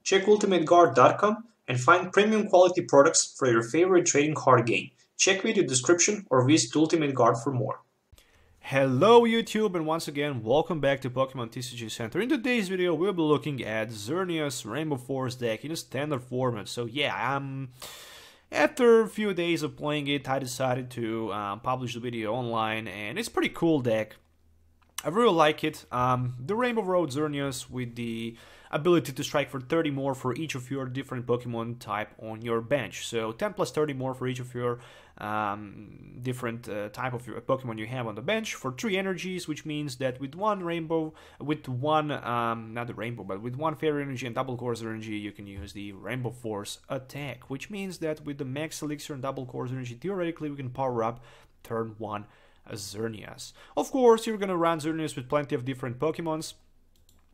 Check ultimateguard.com and find premium quality products for your favorite trading card game. Check video description or visit Ultimate Guard for more. Hello YouTube, and once again welcome back to Pokemon TCG Center. In today's video we'll be looking at Xerneas Rainbow Force deck in a standard format. So yeah, after a few days of playing it, I decided to publish the video online, and it's a pretty cool deck. I really like it. The Rainbow Road Xerneas with the ability to strike for 30 more for each of your different Pokemon type on your bench. So 10 plus 30 more for each of your different type of your Pokemon you have on the bench for 3 energies, which means that with one Rainbow, with one, not the Rainbow, but with one Fairy Energy and double CORSAIR Energy, you can use the Rainbow Force attack, which means that with the Max Elixir and double CORSAIR Energy, theoretically we can power up turn 1 Xerneas. Of course, you're gonna run Xerneas with plenty of different Pokemons.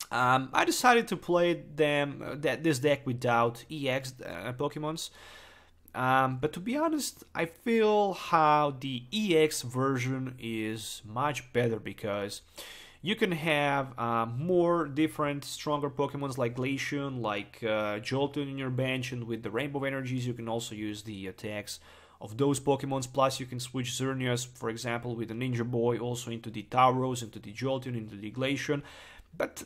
I decided to play this deck without EX Pokemons, but to be honest, I feel how the EX version is much better because you can have more different, stronger Pokemons like Glaceon, like Jolteon in your bench, and with the Rainbow Energies you can also use the attacks of those Pokemons. Plus you can switch Xerneas, for example, with the Ninja Boy also into the Tauros, into the Jolteon, into the Glaceon. But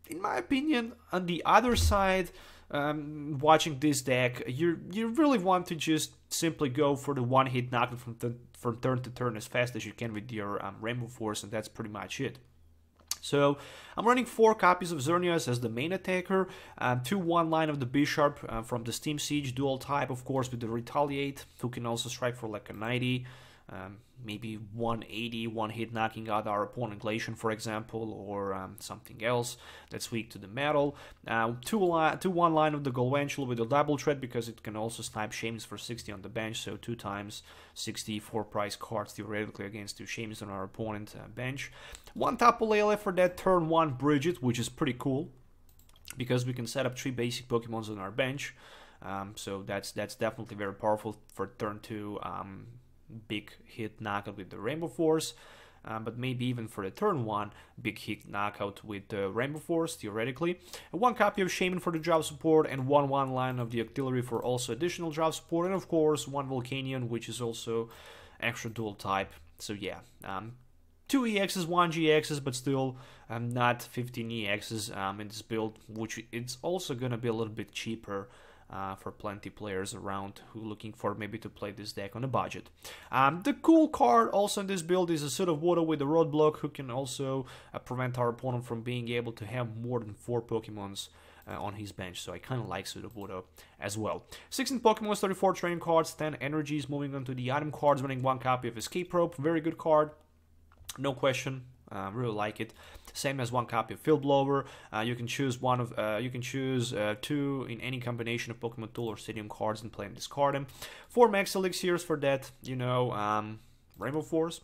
in my opinion, on the other side, watching this deck, you really want to just simply go for the one-hit knockout from turn to turn as fast as you can with your Rainbow Force, and that's pretty much it. So I'm running 4 copies of Xerneas as the main attacker, 2 one-line of the Bisharp from the Steam Siege dual type, of course, with the Retaliate, who can also strike for like a 90, maybe 180, one-hit knocking out our opponent Glaceon, for example, or something else that's weak to the metal. 2 one-line of the Galvantula with a double threat, because it can also snipe Shaymin for 60 on the bench, so 2 times 64 price cards theoretically against 2 Shaymin on our opponent bench. 1 Tapu Lele for that turn 1 Brigette, which is pretty cool, because we can set up 3 basic Pokemons on our bench, so that's definitely very powerful for turn 2 big hit knockout with the Rainbow Force, but maybe even for the turn 1 big hit knockout with the Rainbow Force theoretically. 1 copy of Shaymin for the drop support, and 1 one-line of the Octillery for also additional drop support, and of course 1 Volcanion, which is also extra dual type. So yeah, 2 EXs, 1 GXs, but still not 15 EXs in this build, which it's also gonna be a little bit cheaper for plenty players around who looking for maybe to play this deck on a budget. The cool card also in this build is a Sudowoodo with a Roadblock, who can also prevent our opponent from being able to have more than 4 Pokemons on his bench, so I kind of like Sudowoodo as well. 16 Pokemons, 34 training cards, 10 energies. Moving on to the item cards, running 1 copy of Escape Rope, very good card, no question. Really like it. Same as 1 copy of Field Blower. You can choose 1 of 2 in any combination of Pokemon Tool or Stadium cards and play and discard them. 4 Max Elixirs for that, Rainbow Force.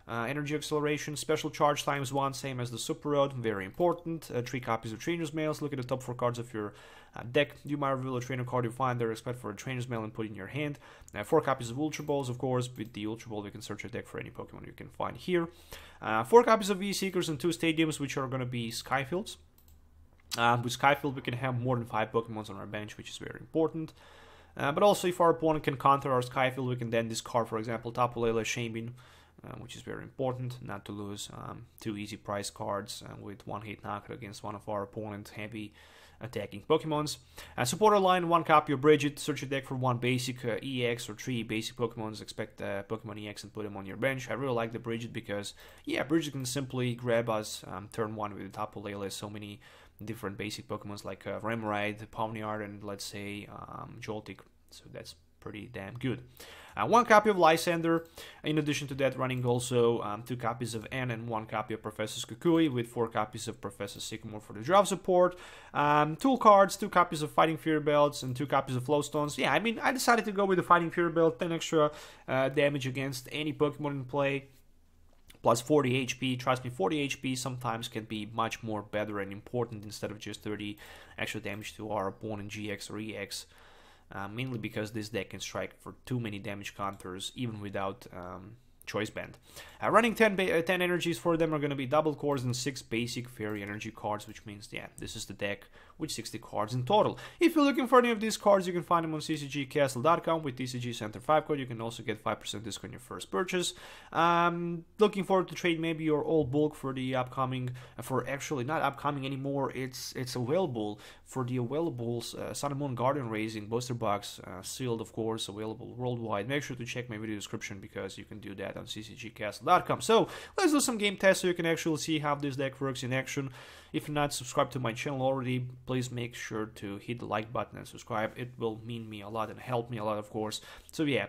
Energy Acceleration, Special Charge ×1, same as the Super Rod, very important. 3 copies of Trainer's Mails. Look at the top 4 cards of your deck. You might reveal a trainer card you find there, expect for a Trainer's Mail, and put it in your hand. 4 copies of Ultra Balls, of course. With the Ultra Ball, you can search your deck for any Pokemon you can find here. 4 copies of V-Seekers and 2 Stadiums, which are going to be Skyfields. With Skyfield, we can have more than 5 Pokemons on our bench, which is very important. But also, if our opponent can counter our Skyfield, we can then discard, for example, Tapu Lele, Shaymin, which is very important, not to lose 2 easy price cards with 1 hit knockout against one of our opponent's heavy attacking Pokemons. Supporter line, 1 copy of Brigette. Search your deck for 1 basic EX or 3 basic Pokemons. Expect Pokemon EX and put them on your bench. I really like the Brigette because, yeah, Brigette can simply grab us turn 1 with the Tapu Lele. So many different basic Pokemons like Remoraid, Pawniard, and let's say Joltik. So that's pretty damn good. 1 copy of Lysander. In addition to that, running also 2 copies of N and 1 copy of Professor Kukui, with 4 copies of Professor Sycamore for the drop support. Tool cards, 2 copies of Fighting Fury Belts, and 2 copies of Float Stones. Yeah, I mean, I decided to go with the Fighting Fury Belt, 10 extra damage against any Pokemon in play. Plus 40 HP, trust me, 40 HP sometimes can be much more better and important instead of just 30 extra damage to our opponent GX or EX. Mainly because this deck can strike for too many damage counters even without choice band. Running 10 energies for them are going to be double cores and 6 basic fairy energy cards, which means, yeah, this is the deck with 60 cards in total. If you're looking for any of these cards, you can find them on ccgcastle.com with TCG Center 5 code. You can also get 5% discount on your first purchase. Looking forward to trade maybe your old bulk for the upcoming, for actually not upcoming anymore, it's available for the availables Sun and Moon Guardian Raising booster box, sealed of course, available worldwide. Make sure to check my video description because you can do that on ccgcastle.com. So let's do some game tests so you can actually see how this deck works in action. If you're not subscribed to my channel already, please make sure to hit the like button and subscribe. It will mean me a lot and help me a lot, of course. So yeah,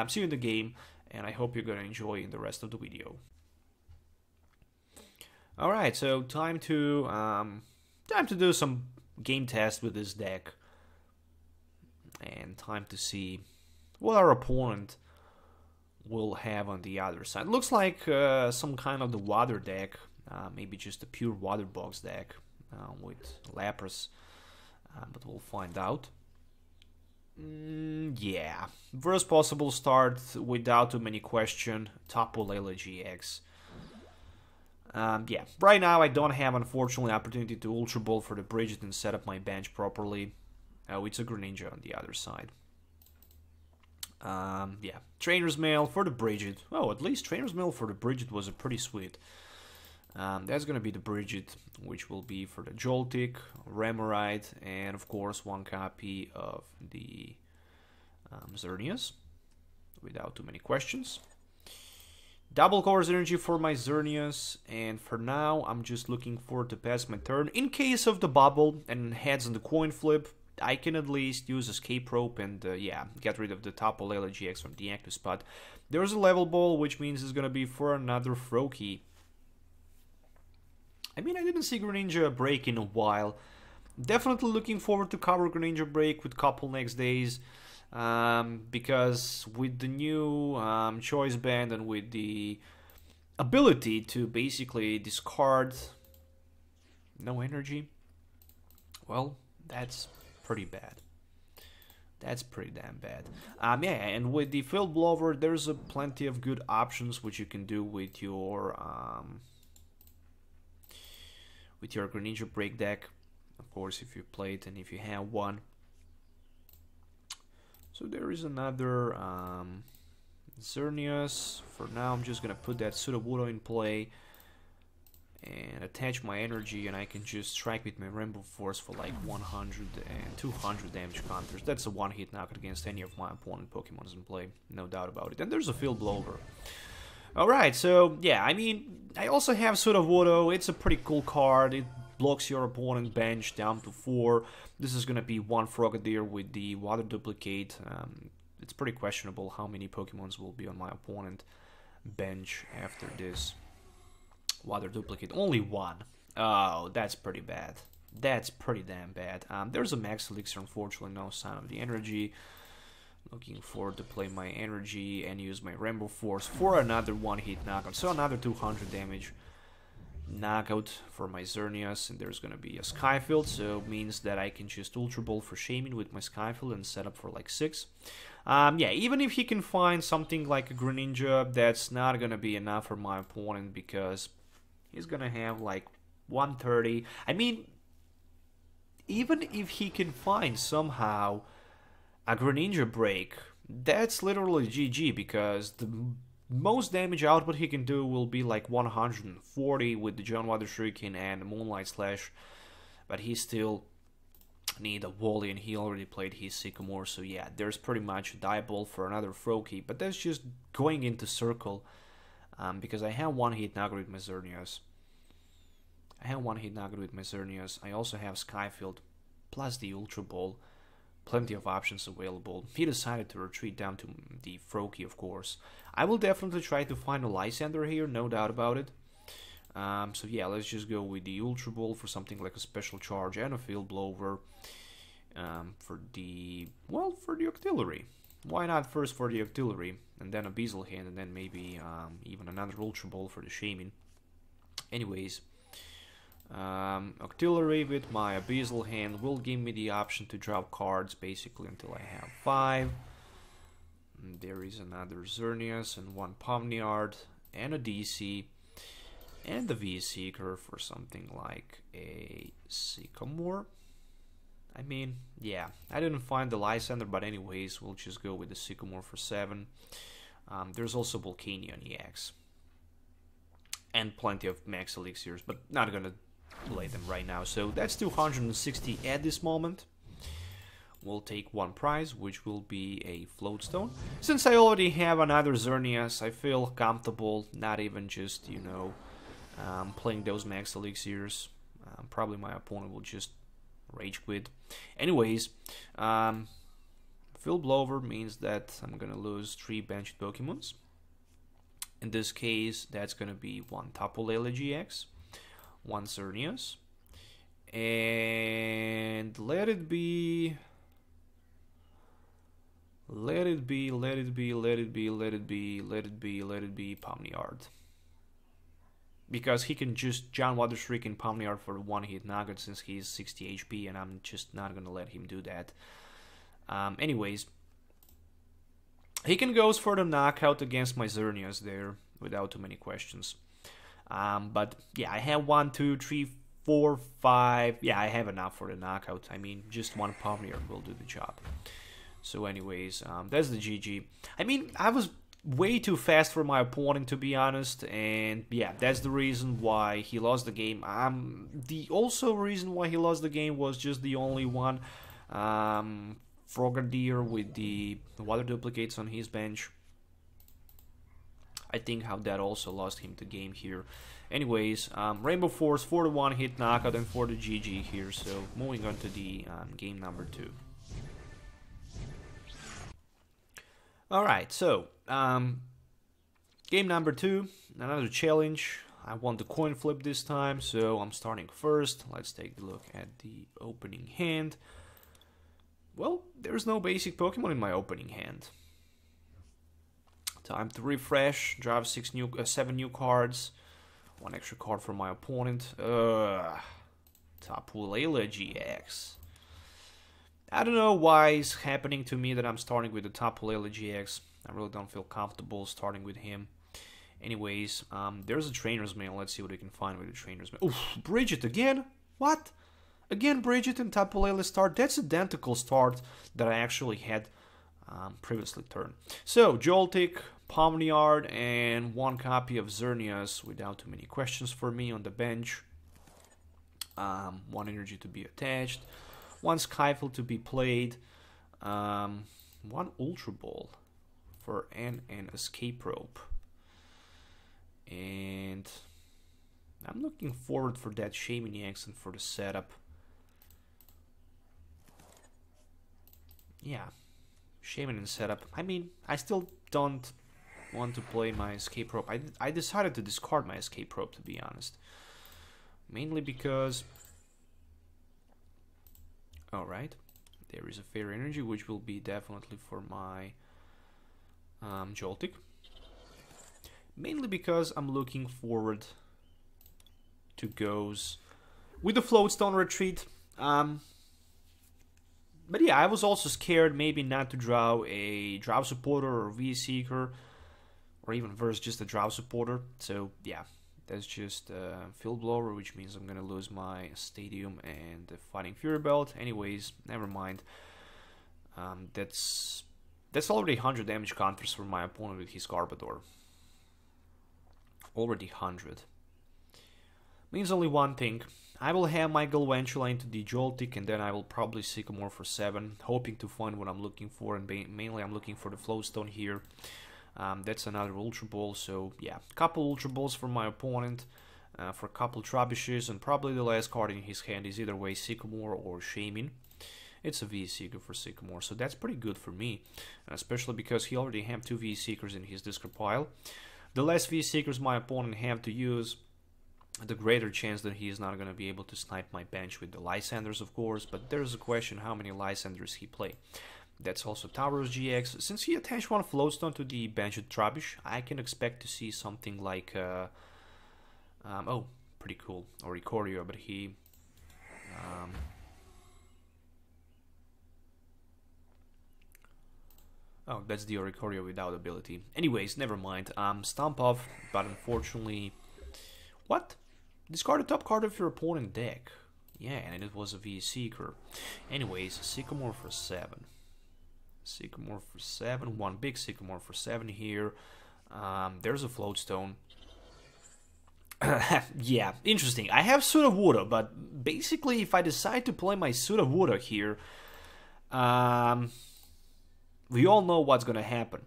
see you in the game, and I hope you're gonna enjoy in the rest of the video. All right, so time to do some game test with this deck, and time to see what our opponent will have on the other side. Looks like some kind of the water deck, maybe just a pure water box deck with Lapras, but we'll find out. Yeah, worst possible start without too many questions, Tapu Lele-GX. Yeah, right now I don't have, unfortunately, opportunity to Ultra Ball for the Brigette and set up my bench properly. It's a Greninja on the other side. Yeah, Trainer's Mail for the Brigette. Oh, at least Trainer's Mail for the Brigette was a pretty sweet. That's gonna be the Brigette, which will be for the Joltik, Remoraid, and of course one copy of the Xerneas, without too many questions. Double Course Energy for my Xerneas, and for now I'm just looking forward to pass my turn. In case of the bubble and heads on the coin flip, I can at least use Escape Rope and yeah, get rid of the Tapu Lele-GX from the active spot. There's a level ball, which means it's gonna be for another Froakie. I mean, I didn't see Greninja break in a while. Definitely looking forward to cover Greninja break with couple next days. Because with the new choice band and with the ability to basically discard no energy, well, that's pretty bad. That's pretty damn bad. Yeah, and with the Field Blower, there's plenty of good options which you can do with your Greninja break deck, of course, if you play it and if you have one. So there is another Xerneas. For now, I'm just gonna put that Sudowoodo in play and attach my energy, and I can just strike with my Rainbow Force for like 100 and 200 damage counters. That's a one-hit knockout against any of my opponent Pokemons in play, no doubt about it. And there's a Field Blower. Alright, so yeah, I mean, I also have Sudowoodo. It's a pretty cool card. It blocks your opponent bench down to 4. This is gonna be one Frogadier with the Water Duplicate. It's pretty questionable how many Pokemons will be on my opponent bench after this Water Duplicate. Only one. Oh, that's pretty bad. That's pretty damn bad. There's a Max Elixir, unfortunately, no sign of the energy. Looking forward to play my energy and use my Rainbow Force for another one-hit knockout. So another 200 damage knockout for my Xerneas, and there's gonna be a Skyfield, so it means that I can just Ultra Ball for Shaymin with my Skyfield and set up for like 6. Yeah, even if he can find something like a Greninja, that's not gonna be enough for my opponent because he's gonna have like 130. I mean, even if he can find somehow a Greninja break, that's literally GG, because the most damage output he can do will be like 140 with the John Water Shuriken and Moonlight Slash, but he still need a Wally, and he already played his Sycamore, so yeah, there's pretty much a die ball for another Froakie, but that's just going into circle, because I have one-hit knockout with my Xerneas. I also have Skyfield, plus the Ultra Ball. Plenty of options available. He decided to retreat down to the Froakie, of course. I will definitely try to find a Lysander here, no doubt about it. So yeah, let's just go with the Ultra Ball for something like a Special Charge and a Field Blower. For the Octillery. Why not first for the Octillery, and then a Bezel Hand, and then maybe even another Ultra Ball for the Shaymin. Anyways, Octillery with my Abyssal Hand will give me the option to drop cards basically until I have 5. And there is another Xerneas and one Pawniard and a DC and the V-Seeker for something like a Sycamore. I mean, yeah, I didn't find the Lysander, but anyways, we'll just go with the Sycamore for 7. There's also Volcanion-EX. And plenty of max elixirs, but not gonna play them right now. So that's 260 at this moment. We'll take one prize, which will be a Float Stone. Since I already have another Xerneas, I feel comfortable not even just, you know, playing those max elixirs. Probably my opponent will just rage quit. Anyways, Field Blower means that I'm gonna lose 3 benched Pokemons. In this case, that's gonna be 1 Tapu Lele-GX, 1 Xerneas, and let it be Pawniard. Because he can just John Water Shriek in Pawniard for 1-hit knockout since he's 60 HP, and I'm just not gonna let him do that. Anyways, he can go for the knockout against my Xerneas there without too many questions. But yeah, I have 1, 2, 3, 4, 5. Yeah, I have enough for the knockout. I mean, just 1 Pawniard will do the job. So anyways, that's the GG. I mean, I was way too fast for my opponent, to be honest, and yeah, that's the reason why he lost the game. The also reason why he lost the game was just the only one. Frogadier with the water duplicates on his bench. I think how that also lost him the game here. Anyways, Rainbow Force for the 1-hit knockout and for the GG here. So moving on to the game number 2. Alright, so game number 2, another challenge. I want the coin flip this time, so I'm starting first. Let's take a look at the opening hand. Well, there's no basic Pokemon in my opening hand. Time to refresh, draw 7 new cards, 1 extra card for my opponent. Tapu Lele-GX. I don't know why it's happening to me that I'm starting with the Tapu Lele-GX. I really don't feel comfortable starting with him. Anyways, there's a Trainer's Mail. Let's see what we can find with the Trainer's Mail. Oof, Brigette again? What? Again, Brigette and Tapu Lele start. That's identical start that I actually had previously turned. So, Joltik, Pawniard, and 1 copy of Xerneas without too many questions for me on the bench. 1 energy to be attached. 1 Skyfall to be played. 1 Ultra Ball for an Escape Rope. And I'm looking forward for that Shaymin-EX and for the setup. Yeah, Shaymin and setup. I mean, I still don't want to play my Escape Rope. I decided to discard my Escape Rope, to be honest. Mainly because... Alright, there is a Fair Energy, which will be definitely for my Joltik. Mainly because I'm looking forward to goes with the Float Stone Retreat. But yeah, I was also scared maybe not to draw a Draw Supporter or V-Seeker, or even verse just a Draw Supporter. So yeah, that's just Field Blower, which means I'm gonna lose my Stadium and the Fighting Fury Belt. Anyways, never mind. That's already 100 damage counters for my opponent with his Garbodor. Already 100. Means only one thing. I will have my Galvantula into the Joltik, and then I will probably Sycamore for 7, hoping to find what I'm looking for, and mainly I'm looking for the Float Stone here. That's another Ultra Ball, so yeah, couple Ultra Balls for my opponent, for a couple Trubbishes, and probably the last card in his hand is either way Sycamore or Shaymin. It's a V-Seeker for Sycamore, so that's pretty good for me, especially because he already have 2 V-Seekers in his discard pile. The less V-Seekers my opponent have to use, the greater chance that he is not going to be able to snipe my bench with the Lysanders, of course, but there's a question how many Lysanders he play. That's also Tauros GX. Since he attached 1 Float Stone to the benched Trubbish, I can expect to see something like, oh, pretty cool, Oricorio, but he, oh, that's the Oricorio without ability. Anyways, never mind. Stomp off, but unfortunately... What? Discard the top card of your opponent deck. Yeah, and it was a V Seeker. Anyways, Sycamore for 7. Sycamore for 7. One big Sycamore for 7 here. There's a Float Stone. Yeah, interesting. I have Sudowoodo, but basically if I decide to play my Sudowoodo here, we all know what's gonna happen.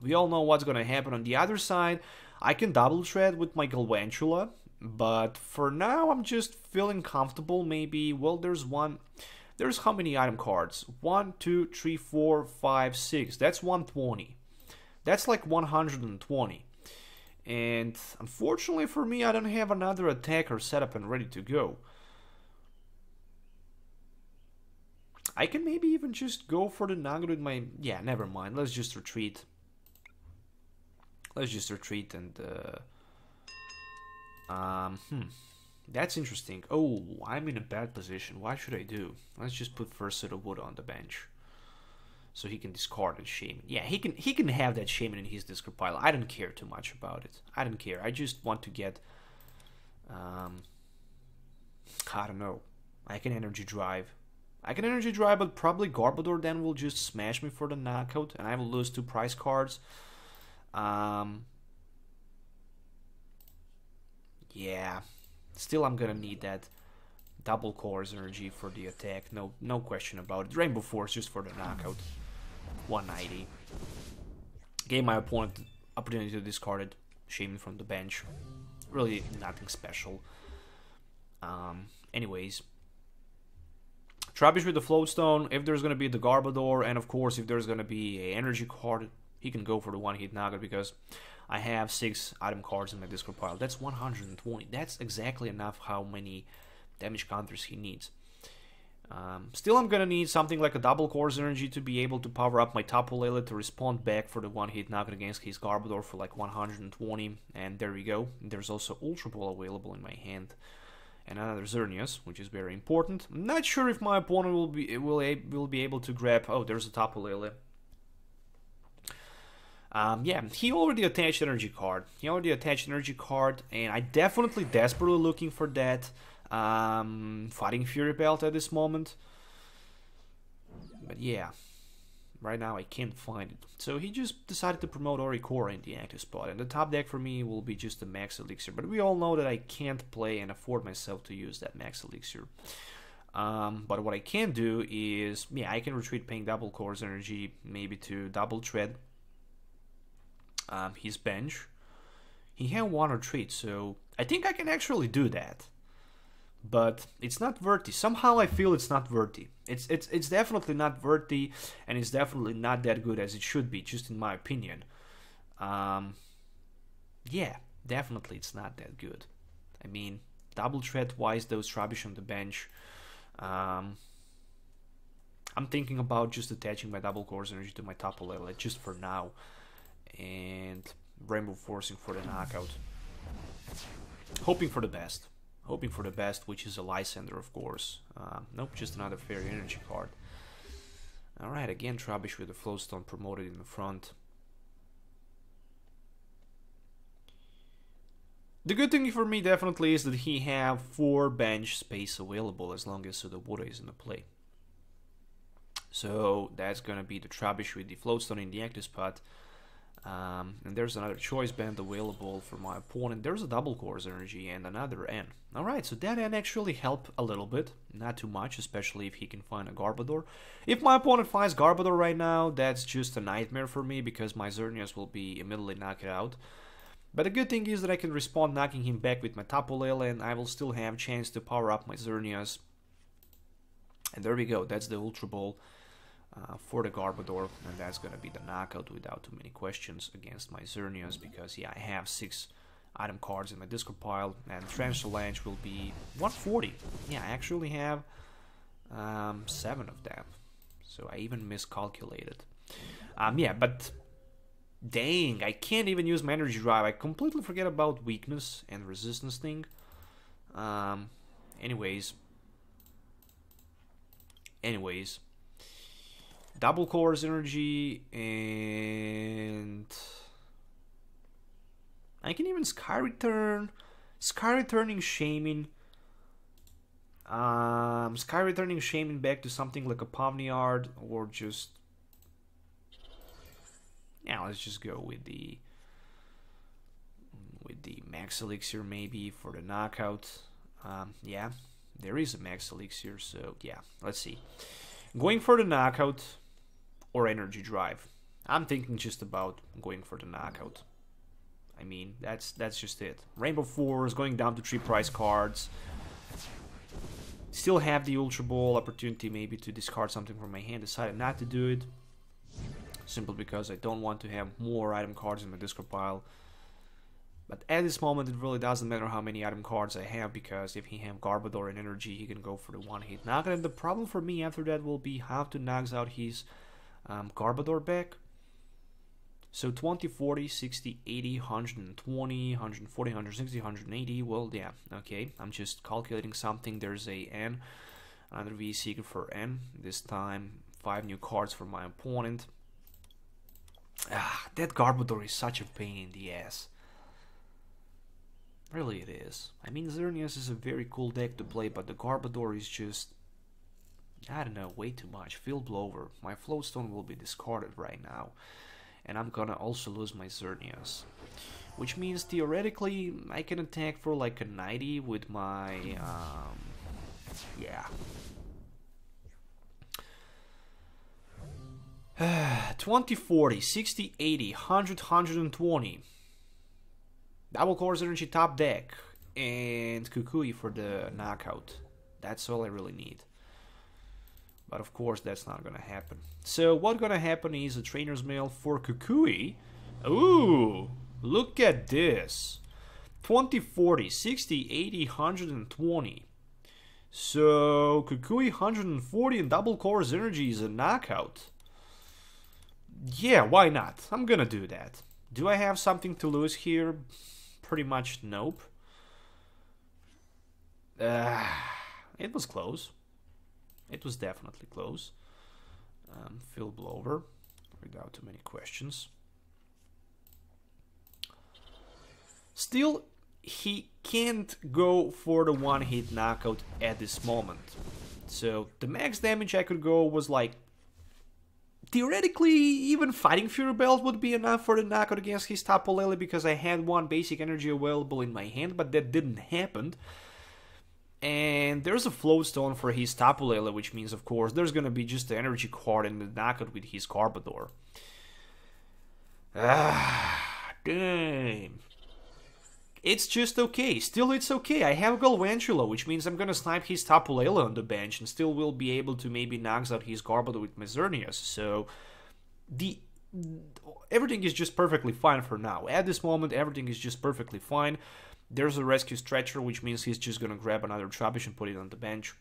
We all know what's gonna happen. On the other side, I can double thread with my Galvantula, but for now I'm just feeling comfortable. Maybe, well, there's how many item cards? 1, 2, 3, 4, 5, 6. That's 120. That's like 120. And unfortunately for me, I don't have another attacker set up and ready to go. I can maybe even just go for the nugget with my... Yeah, never mind. Let's just retreat. Let's just retreat and... That's interesting. Oh, I'm in a bad position. What should I do? Let's just put first Sudowoodo on the bench, so he can discard it. Shaymin. Yeah, he can have that Shaymin in his discard pile. I don't care too much about it. I don't care. I just want to get... I don't know. I can energy drive. But probably Garbodor then will just smash me for the knockout, and I will lose 2 prize cards. Yeah. Still, I'm gonna need that double cores energy for the attack. No question about it. Rainbow Force just for the knockout. 190. Gave my opponent the opportunity to discard it. Shaymin from the bench. Really nothing special. Anyways. Trubbish with the Float Stone. If there's gonna be the Garbodor, and of course if there's gonna be an energy card, he can go for the one-hit knockout because I have 6 item cards in my discard pile. That's 120. That's exactly enough how many damage counters he needs. Still, I'm gonna need something like a double cores energy to be able to power up my Tapu Lele to respond back for the one-hit knockout against his Garbodor for like 120. And there we go. There's also Ultra Ball available in my hand. And another Xerneas, which is very important. I'm not sure if my opponent will be able to grab... Oh, there's a Tapu Lele. Yeah, he already attached energy card. And I definitely desperately looking for that Fighting Fury belt at this moment. But yeah, right now I can't find it. So he just decided to promote Oricora in the active spot, and the top deck for me will be just the Max Elixir. But we all know that I can't play and afford myself to use that Max Elixir. But what I can do is, yeah, I can retreat paying double cores energy, maybe to double tread his bench. He had 1 retreat, so I think I can actually do that. But it's not worthy. Somehow I feel it's not worthy. It's definitely not worthy, and it's definitely not that good as it should be, just in my opinion. Yeah, definitely it's not that good. I mean, double tread wise, those rubbish on the bench. I'm thinking about just attaching my double cores energy to my Tapu Lele just for now, and Rainbow Forcing for the knockout. Hoping for the best. Which is a Lysandre, of course. Nope, just another Fairy Energy card. Alright, again Trubbish with the Float Stone promoted in the front. The good thing for me definitely is that he have 4 bench space available as long as Sudowoodo is in the play. So that's gonna be the Trubbish with the Float Stone in the active spot. And there's another choice band available for my opponent. There's a double cores energy and another N. Alright, so that N actually helped a little bit. Not too much, especially if he can find a Garbodor. If my opponent finds Garbodor right now, that's just a nightmare for me, because my Xerneas will be immediately knocked out. But the good thing is that I can respond knocking him back with my Tapu Lele, and I will still have a chance to power up my Xerneas. And there we go, that's the Ultra Ball. For the Garbodor, and that's gonna be the knockout without too many questions against my Xerneas, because yeah, I have 6 item cards in my discard pile, and Trench Lance will be 140. Yeah, I actually have 7 of them, so I even miscalculated. Yeah, but dang, I can't even use my energy drive. I completely forget about weakness and resistance thing. Anyways, double cores energy, and I can even Sky Returning Shaymin. Sky returning Shaymin back to something like a Pawniard, or just... Yeah, let's just go with the Max Elixir maybe for the knockout. Yeah, there is a Max Elixir, so yeah, let's see. Going for the knockout or Energy Drive. I'm thinking just about going for the knockout. I mean, that's just it. Rainbow Force going down to 3 prize cards. Still have the Ultra Ball opportunity maybe to discard something from my hand. Decided not to do it. Simply because I don't want to have more item cards in my discard pile. But at this moment it really doesn't matter how many item cards I have, because if he have Garbodor and Energy, he can go for the one-hit knockout. And the problem for me after that will be how to knock out his Garbodor back. So 20, 40, 60, 80, 120, 140, 160, 180. Well, yeah, okay. I'm just calculating something. There's a N. Another V Seeker for N. This time 5 new cards for my opponent. That Garbodor is such a pain in the ass. Really it is. I mean, Xerneas is a very cool deck to play, but the Garbodor is just, I don't know, way too much. Field Blower. My Float Stone will be discarded right now. And I'm gonna also lose my Xerneas. Which means, theoretically, I can attack for like a 90 with my, yeah. 20, 40, 60, 80, 100, 120. Double Course Energy top deck. And Kukui for the knockout. That's all I really need. But of course that's not gonna happen. So what's gonna happen is a Trainer's Mail for Kukui. Ooh, look at this. 20, 40, 60, 80, 120. So Kukui 140 and Double Course Energy is a knockout. Yeah, why not? I'm gonna do that. Do I have something to lose here? Pretty much nope. It was close. It was definitely close. Field Blower, without too many questions. Still, he can't go for the one-hit knockout at this moment. So the max damage I could go was like, theoretically, even Fighting Fury Belt would be enough for the knockout against his Tapu Lele, because I had one basic energy available in my hand, but that didn't happen. And there's a Float Stone for his Tapu Lele, which means, of course, there's gonna be just the energy card in the knockout with his Garbodor. Damn. It's just okay. Still, it's okay. I have Galvantula, which means I'm gonna snipe his Tapu Lele on the bench and still will be able to maybe knock out his Garbodor with my Xerneas. So, everything is just perfectly fine for now. At this moment, everything is just perfectly fine. There's a Rescue Stretcher, which means he's just gonna grab another Trubbish and put it on the bench.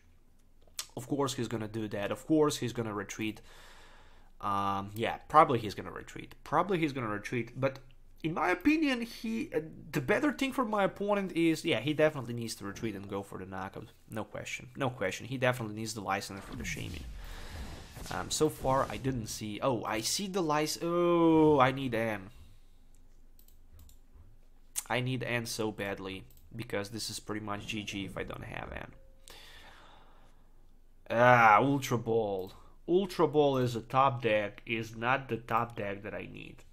Of course he's gonna do that. Of course he's gonna retreat. Yeah, probably he's gonna retreat. But in my opinion, the better thing for my opponent is, yeah, he definitely needs to retreat and go for the knockout. No question. He definitely needs the Lysander for the Shaymin. So far, I didn't see... Oh, I see the Lysander. Oh, I need N. I need N so badly, because this is pretty much GG if I don't have N. Ultra Ball. Ultra Ball is a top deck, is not the top deck that I need.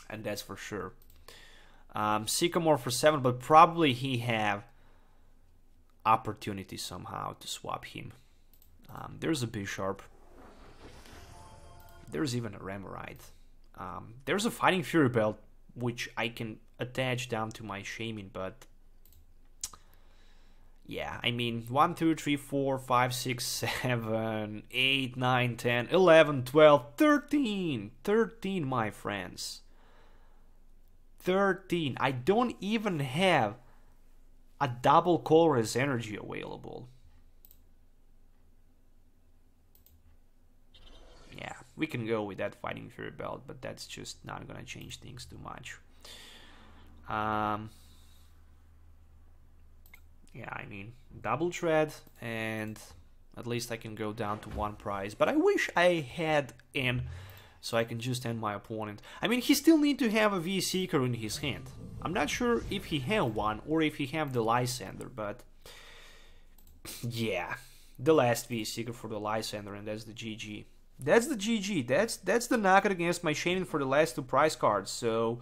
And that's for sure. Sycamore for 7, but probably he have opportunity somehow to swap him. There's a Bisharp. There's even a Remoraid. There's a Fighting Fury Belt, which I can attach down to my Shaymin, but yeah, I mean, 1, 2, 3, 4, 5, 6, 7, 8, 9, 10, 11, 12, 13. 13, my friends. 13. I don't even have a double Colress energy available. Yeah, we can go with that Fighting Fury Belt, but that's just not gonna change things too much. Yeah, I mean, double tread, and at least I can go down to 1 prize. But I wish I had N, so I can just end my opponent. I mean, he still need to have a V-Seeker in his hand. I'm not sure if he have one, or if he have the Lysander, but yeah, the last V Seeker for the Lysander, and that's the GG. That's the GG. That's the knockout against my Shaymin for the last 2 prize cards. So,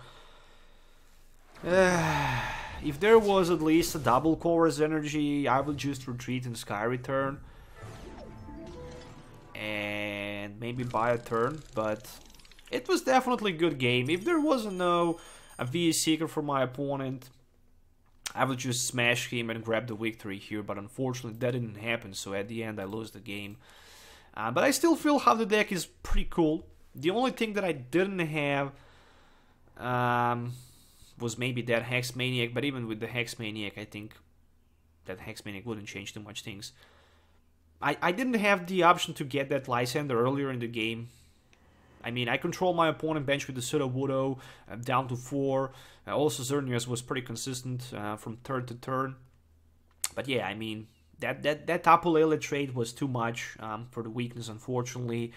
if there was at least a double chorus energy, I would just retreat and Sky Return. And maybe buy a turn, but it was definitely a good game. If there wasn't a V Seeker for my opponent, I would just smash him and grab the victory here, but unfortunately that didn't happen, so at the end I lose the game. But I still feel how the deck is pretty cool. The only thing that I didn't have was maybe that Hex Maniac, but even with the Hex Maniac, I think that Hex Maniac wouldn't change too much things. I didn't have the option to get that Lysander earlier in the game. I mean, I control my opponent bench with the Sudowoodo down to 4. Also, Xerneas was pretty consistent from turn to turn. But yeah, I mean, that Tapu Lele trade was too much for the weakness, unfortunately.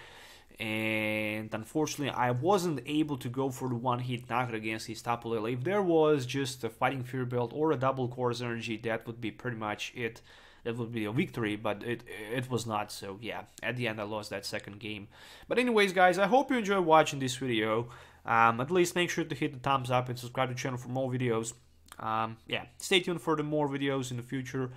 And unfortunately, I wasn't able to go for the one-hit knockout against his Tapu Lele. If there was just a Fighting Fear Belt or a double Chorus Energy, that would be pretty much it. That would be a victory, but it was not, so yeah, at the end I lost that second game. But anyways, guys, I hope you enjoyed watching this video. At least make sure to hit the thumbs up and subscribe to the channel for more videos. Yeah, stay tuned for the more videos in the future.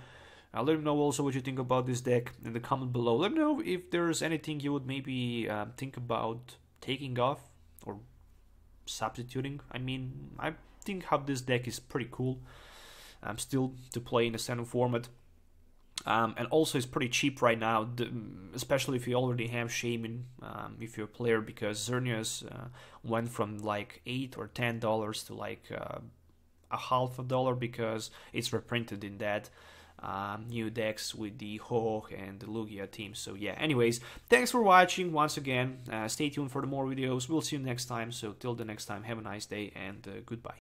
Let me know also what you think about this deck in the comment below. Let me know if there's anything you would maybe think about taking off or substituting. I mean, I think how this deck is pretty cool. Still to play in the standard format. And also it's pretty cheap right now, especially if you already have Shaymin, if you're a player, because Xerneas went from like $8 or $10 to like $0.50 because it's reprinted in that new decks with the Ho and the Lugia team. So yeah, anyways, thanks for watching once again. Stay tuned for the more videos. We'll see you next time. So till the next time, have a nice day and goodbye.